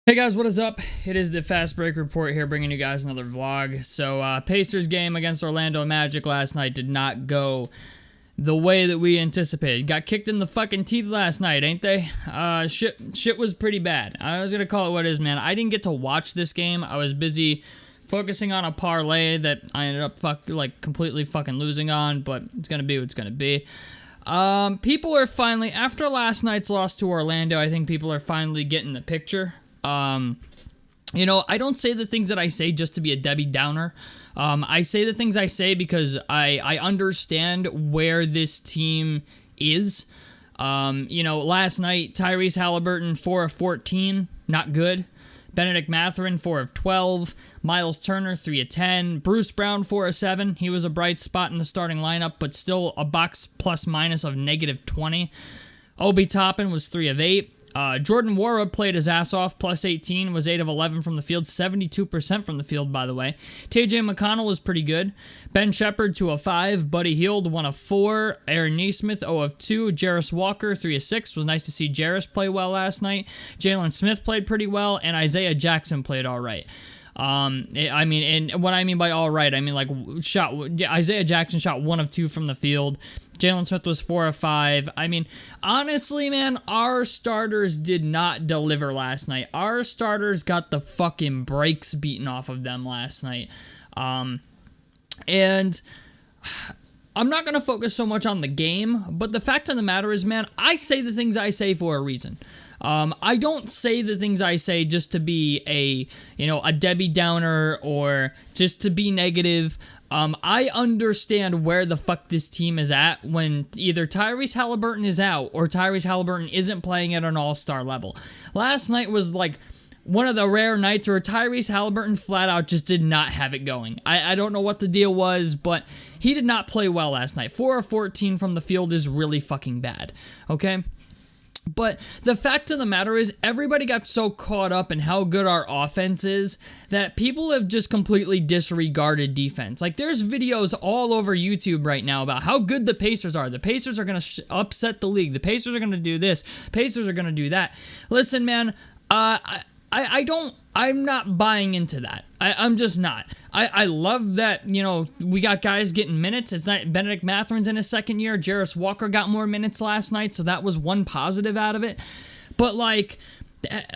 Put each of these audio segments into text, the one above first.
Hey guys, what is up? It is the Fast Break Report here, bringing you guys another vlog. So, Pacers game against Orlando Magic last night did not go the way that we anticipated. Got kicked in the fucking teeth last night, ain't they? Shit was pretty bad. I was gonna call it what it is, man. I didn't get to watch this game. I was busy focusing on a parlay that I ended up completely fucking losing on, but it's gonna be what it's gonna be. People are finally, after last night's loss to Orlando, I think people are finally getting the picture. I don't say the things that I say just to be a Debbie Downer. I say the things I say because I understand where this team is. Last night, Tyrese Halliburton, 4 of 14, not good. Benedict Mathurin, 4 of 12. Miles Turner, 3 of 10. Bruce Brown, 4 of 7. He was a bright spot in the starting lineup, but still a box plus minus of negative 20. Obi Toppin was 3 of 8. Jordan Nwora played his ass off, plus 18, was 8 of 11 from the field, 72% from the field, by the way. TJ McConnell was pretty good. Ben Shepherd, 2 of 5. Buddy Hield, 1 of 4. Aaron Nesmith, 0 of 2. Jarris Walker, 3 of 6. Was nice to see Jarris play well last night. Jalen Smith played pretty well, and Isaiah Jackson played all right. And what I mean by all right, I mean Isaiah Jackson shot 1 of 2 from the field. Jalen Smith was 4 of 5. I mean, honestly, man, our starters did not deliver last night. Our starters got the fucking brakes beaten off of them last night. And I'm not going to focus so much on the game, but the fact of the matter is, man, I say the things I say for a reason. I don't say the things I say just to be a Debbie Downer or just to be negative. I understand where the fuck this team is at when either Tyrese Halliburton is out or Tyrese Halliburton isn't playing at an all-star level. Last night was like one of the rare nights where Tyrese Halliburton flat out just did not have it going. I don't know what the deal was, but he did not play well last night. 4 of 14 from the field is really fucking bad, okay? But the fact of the matter is, everybody got so caught up in how good our offense is that people have just completely disregarded defense. Like, there's videos all over YouTube right now about how good the Pacers are. The Pacers are going to upset the league. The Pacers are going to do this. Pacers are going to do that. Listen, man, I'm not buying into that. I'm just not. I love that, we got guys getting minutes. It's not Benedict Mathurin's in his second year. Jarris Walker got more minutes last night, so that was one positive out of it. But,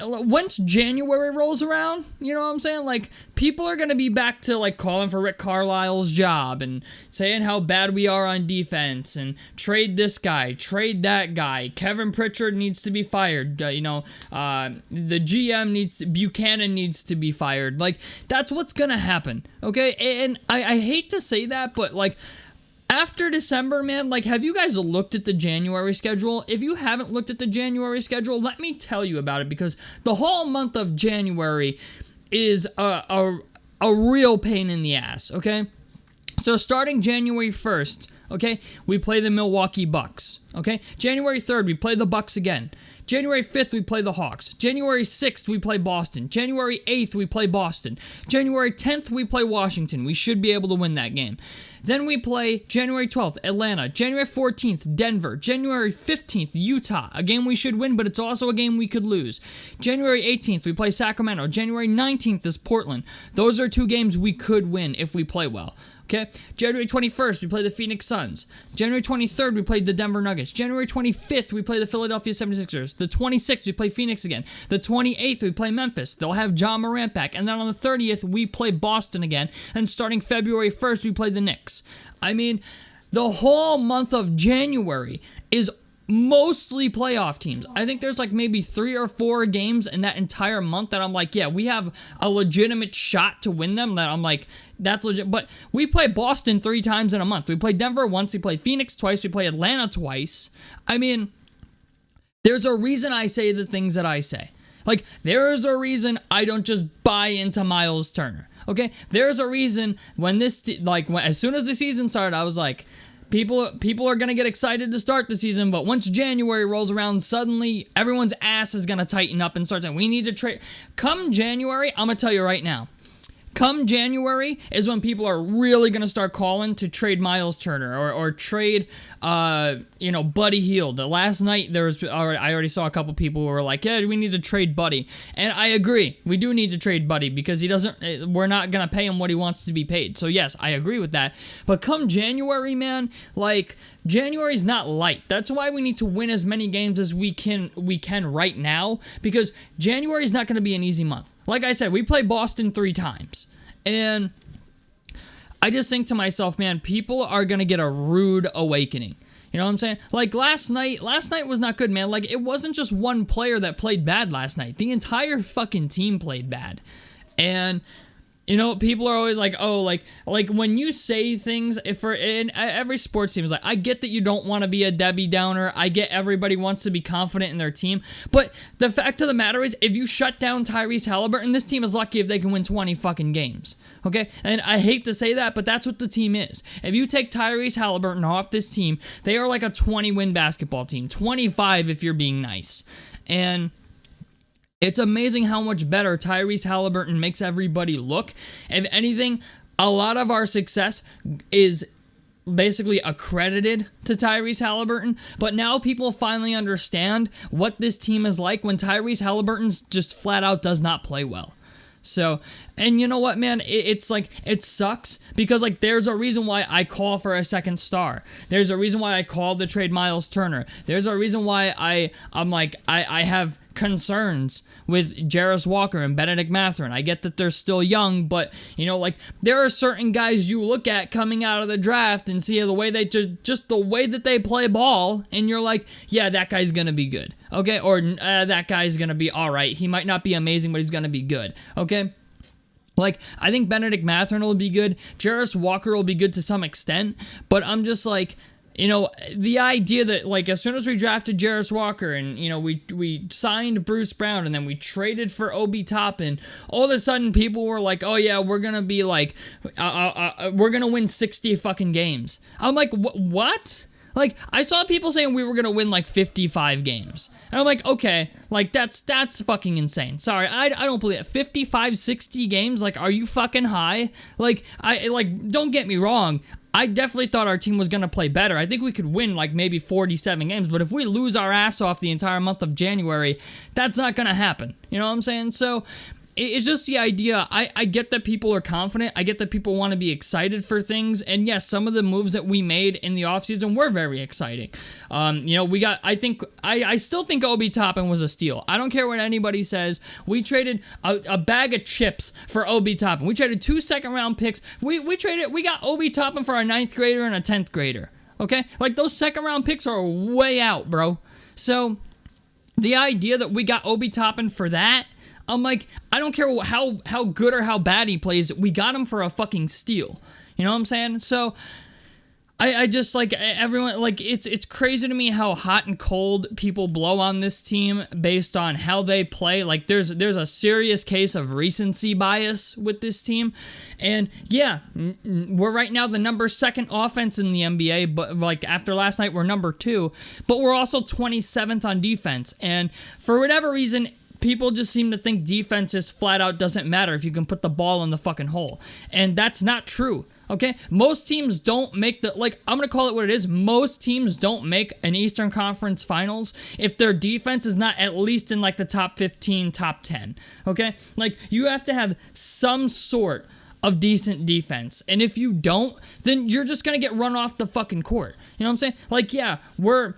once January rolls around, you know what I'm saying? People are going to be back to, calling for Rick Carlisle's job and saying how bad we are on defense and trade this guy, trade that guy. Kevin Pritchard needs to be fired. The GM Buchanan needs to be fired. That's what's going to happen, okay? And I hate to say that, but, after December, man, have you guys looked at the January schedule? If you haven't looked at the January schedule, let me tell you about it, because the whole month of January is a real pain in the ass, okay? So starting January 1st, okay, we play the Milwaukee Bucks, okay? January 3rd, we play the Bucks again. January 5th, we play the Hawks. January 6th, we play Boston. January 8th, we play Boston. January 10th, we play Washington. We should be able to win that game. Then we play January 12th, Atlanta. January 14th, Denver. January 15th, Utah. A game we should win, but it's also a game we could lose. January 18th, we play Sacramento. January 19th is Portland. Those are 2 games we could win if we play well. Okay, January 21st, we play the Phoenix Suns. January 23rd, we played the Denver Nuggets. January 25th, we play the Philadelphia 76ers. The 26th, we play Phoenix again. The 28th, we play Memphis. They'll have Ja Morant back. And then on the 30th, we play Boston again. And starting February 1st, we play the Knicks. I mean, the whole month of January is mostly playoff teams. I think there's maybe 3 or 4 games in that entire month that I'm yeah, we have a legitimate shot to win them, that I'm that's legit. But we play Boston 3 times in a month. We play Denver once, we play Phoenix twice, we play Atlanta twice. I mean, there's a reason I say the things that I say. There is a reason I don't just buy into Miles Turner. Okay? There's a reason when as soon as the season started, I was people are going to get excited to start the season, but once January rolls around, suddenly everyone's ass is going to tighten up and start saying, we need to trade. Come January, I'm going to tell you right now, Come January is when people are really going to start calling to trade Miles Turner or trade, Buddy Hield. Last night, I already saw a couple people who were like, yeah, we need to trade Buddy. And I agree. We do need to trade Buddy because we're not going to pay him what he wants to be paid. So yes, I agree with that. But come January, man, like, January's not light. That's why we need to win as many games as we can right now, because January's not going to be an easy month. Like I said, we play Boston 3 times. And I just think to myself, man, people are going to get a rude awakening. You know what I'm saying? Like last night was not good, man. Like it wasn't just one player that played bad last night. The entire fucking team played bad. And people are always like, oh, like when you say things, in every sports team is like, I get that you don't want to be a Debbie Downer. I get everybody wants to be confident in their team. But the fact of the matter is, if you shut down Tyrese Halliburton, this team is lucky if they can win 20 fucking games. Okay? And I hate to say that, but that's what the team is. If you take Tyrese Halliburton off this team, they are like a 20-win basketball team. 25 if you're being nice. And it's amazing how much better Tyrese Halliburton makes everybody look. If anything, a lot of our success is basically accredited to Tyrese Halliburton, but now people finally understand what this team is like when Tyrese Halliburton just flat out does not play well. So, and you know what, man? It's like, it sucks because, like, there's a reason why I call for a second star. There's a reason why I called to trade Miles Turner. There's a reason why I have concerns with Jarris Walker and Benedict Mathurin. I get that they're still young, but, there are certain guys you look at coming out of the draft and see the way they just the way that they play ball, and you're like, yeah, that guy's gonna be good. Okay, or that guy's gonna be all right. He might not be amazing, but he's gonna be good. Okay, like I think Benedict Mathurin will be good. Jarris Walker will be good to some extent, but I'm just like, the idea that, like, as soon as we drafted Jarris Walker and, we signed Bruce Brown and then we traded for Obi Toppin, all of a sudden people were like, oh yeah, we're gonna be like, we're gonna win 60 fucking games. I'm like, what? Like, I saw people saying we were going to win, like, 55 games. And I'm like, okay, like, that's fucking insane. Sorry, I don't believe it. 55, 60 games? Like, are you fucking high? Like, don't get me wrong. I definitely thought our team was going to play better. I think we could win, like, maybe 47 games. But if we lose our ass off the entire month of January, that's not going to happen. You know what I'm saying? So it's just the idea. I get that people are confident. I get that people want to be excited for things. And yes, some of the moves that we made in the offseason were very exciting. I still think Obi Toppin was a steal. I don't care what anybody says. We traded a bag of chips for Obi Toppin. We traded 2 second-round picks. We got Obi Toppin for a 9th grader and a 10th grader. Okay? Like, those second-round picks are way out, bro. So, the idea that we got Obi Toppin for that, I'm like, I don't care how good or how bad he plays. We got him for a fucking steal. You know what I'm saying? So I just, like, everyone, like, it's crazy to me how hot and cold people blow on this team based on how they play. Like, there's a serious case of recency bias with this team. And yeah, we're right now the number 2 offense in the NBA, but, like, after last night we're number 2, but we're also 27th on defense. And for whatever reason, people just seem to think defense just flat out doesn't matter if you can put the ball in the fucking hole. And that's not true. Okay? Most teams don't make I'm going to call it what it is. Most teams don't make an Eastern Conference Finals if their defense is not at least in, like, the top 15, top 10. Okay? Like, you have to have some sort of decent defense. And if you don't, then you're just going to get run off the fucking court. You know what I'm saying? Like, yeah, we're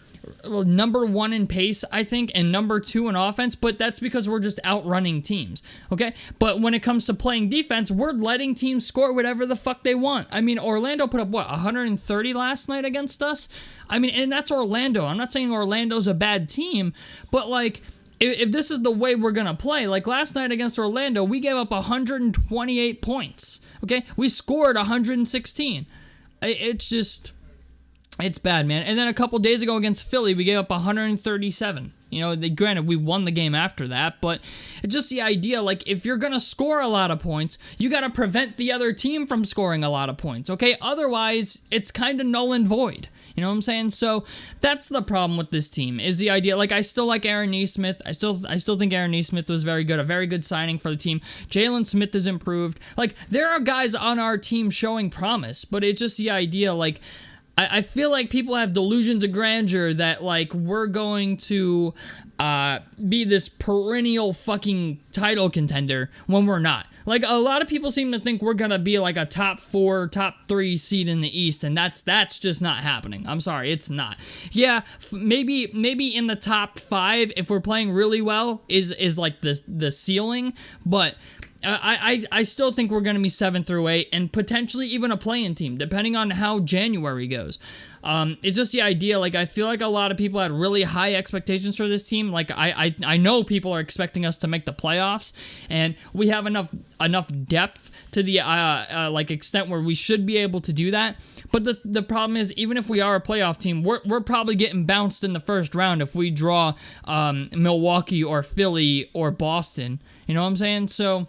number 1 in pace, I think, and number 2 in offense, but that's because we're just outrunning teams, okay? But when it comes to playing defense, we're letting teams score whatever the fuck they want. I mean, Orlando put up, 130 last night against us? I mean, and that's Orlando. I'm not saying Orlando's a bad team, but, like, if this is the way we're going to play, like last night against Orlando, we gave up 128 points, okay? We scored 116. It's bad, man. And then a couple days ago against Philly, we gave up 137. Granted, we won the game after that, but it's just the idea, like, if you're going to score a lot of points, you got to prevent the other team from scoring a lot of points, okay? Otherwise, it's kind of null and void. You know what I'm saying? So that's the problem with this team, is the idea. Like, I still like Aaron Nesmith. I still think Aaron Nesmith was very good, a very good signing for the team. Jalen Smith has improved. Like, there are guys on our team showing promise, but it's just the idea, like, I feel like people have delusions of grandeur that, like, we're going to be this perennial fucking title contender when we're not. Like, a lot of people seem to think we're gonna be like a top 4, top 3 seed in the East, and that's just not happening. I'm sorry, it's not. Yeah, maybe in the top 5 if we're playing really well is like the ceiling, but I still think we're going to be 7 through 8 and potentially even a play-in team, depending on how January goes. It's just the idea, like, I feel like a lot of people had really high expectations for this team. Like, I know people are expecting us to make the playoffs, and we have enough depth to the, like, extent where we should be able to do that. But the problem is, even if we are a playoff team, we're probably getting bounced in the first round if we draw Milwaukee or Philly or Boston. You know what I'm saying? So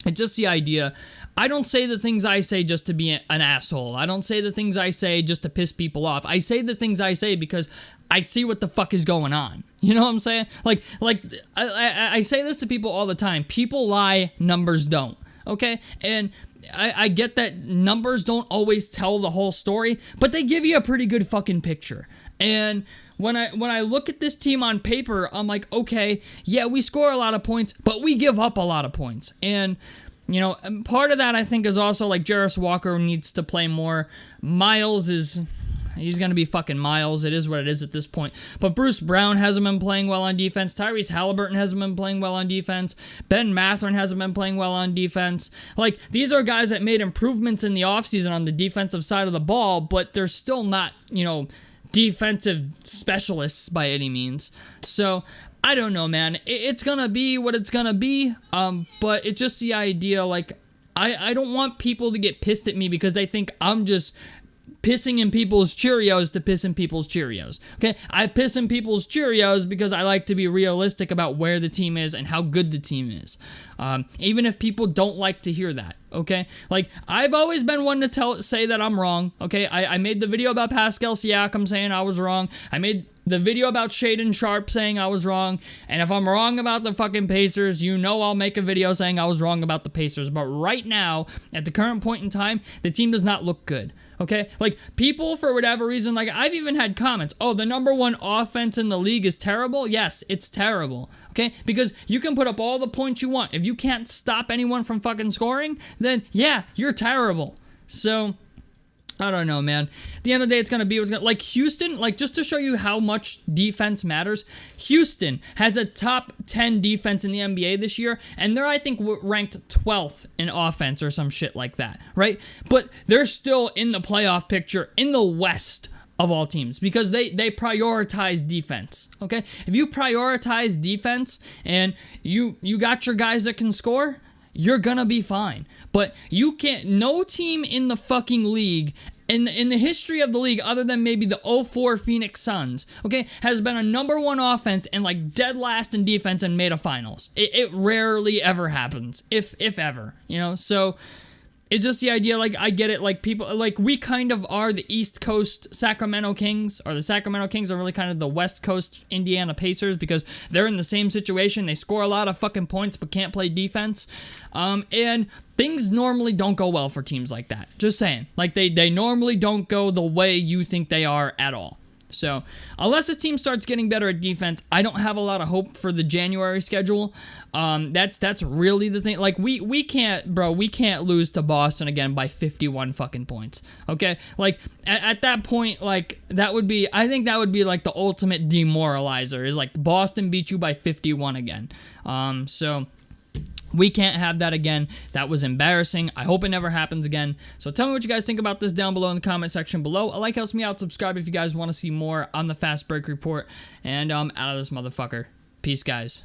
it's just the idea. I don't say the things I say just to be an asshole. I don't say the things I say just to piss people off. I say the things I say because I see what the fuck is going on. You know what I'm saying? Like I say this to people all the time. People lie, numbers don't. Okay? And I get that numbers don't always tell the whole story, but they give you a pretty good fucking picture. And when I look at this team on paper, I'm like, okay, yeah, we score a lot of points, but we give up a lot of points. And, you know, part of that, I think, is also, like, Jarris Walker needs to play more. He's going to be fucking Miles. It is what it is at this point. But Bruce Brown hasn't been playing well on defense. Tyrese Halliburton hasn't been playing well on defense. Ben Mathurin hasn't been playing well on defense. Like, these are guys that made improvements in the offseason on the defensive side of the ball, but they're still not, you know, defensive specialists by any means. So I don't know, man. It's gonna be what it's gonna be. But it's just the idea, like, I don't want people to get pissed at me because they think I'm just pissing in people's Cheerios to piss in people's Cheerios. Okay? I piss in people's Cheerios because I like to be realistic about where the team is and how good the team is. Even if people don't like to hear that. Okay? Like, I've always been one to say that I'm wrong. Okay? I made the video about Pascal Siakam saying I was wrong. I made the video about Shaedon Sharpe saying I was wrong. And if I'm wrong about the fucking Pacers, you know I'll make a video saying I was wrong about the Pacers. But right now, at the current point in time, the team does not look good. Okay? Like, people, for whatever reason, like, I've even had comments, oh, the number 1 offense in the league is terrible? Yes, it's terrible. Okay? Because you can put up all the points you want. If you can't stop anyone from fucking scoring, then, yeah, you're terrible. So, I don't know, man. At the end of the day, it's going to be what's going to... Like, Houston, like, just to show you how much defense matters, Houston has a top 10 defense in the NBA this year, and they're, I think, ranked 12th in offense or some shit like that, right? But they're still in the playoff picture in the West of all teams because they prioritize defense, okay? If you prioritize defense and you got your guys that can score, you're gonna be fine. But you can't, no team in the fucking league, in the history of the league, other than maybe the 04 Phoenix Suns, okay, has been a number 1 offense and, like, dead last in defense and made a finals. It rarely ever happens, if ever, you know? So it's just the idea, like, I get it, like, people, like, we kind of are the East Coast Sacramento Kings, or the Sacramento Kings are really kind of the West Coast Indiana Pacers, because they're in the same situation. They score a lot of fucking points, but can't play defense, and things normally don't go well for teams like that. Just saying. Like, they normally don't go the way you think they are at all. So, unless this team starts getting better at defense, I don't have a lot of hope for the January schedule. That's really the thing. Like, we can't lose to Boston again by 51 fucking points. Okay? Like, at that point, like, I think that would be like the ultimate demoralizer, is like Boston beat you by 51 again. So we can't have that again. That was embarrassing. I hope it never happens again. So tell me what you guys think about this down below in the comment section below. A like helps me out. Subscribe if you guys want to see more on the Fast Break Report. And out of this motherfucker. Peace, guys.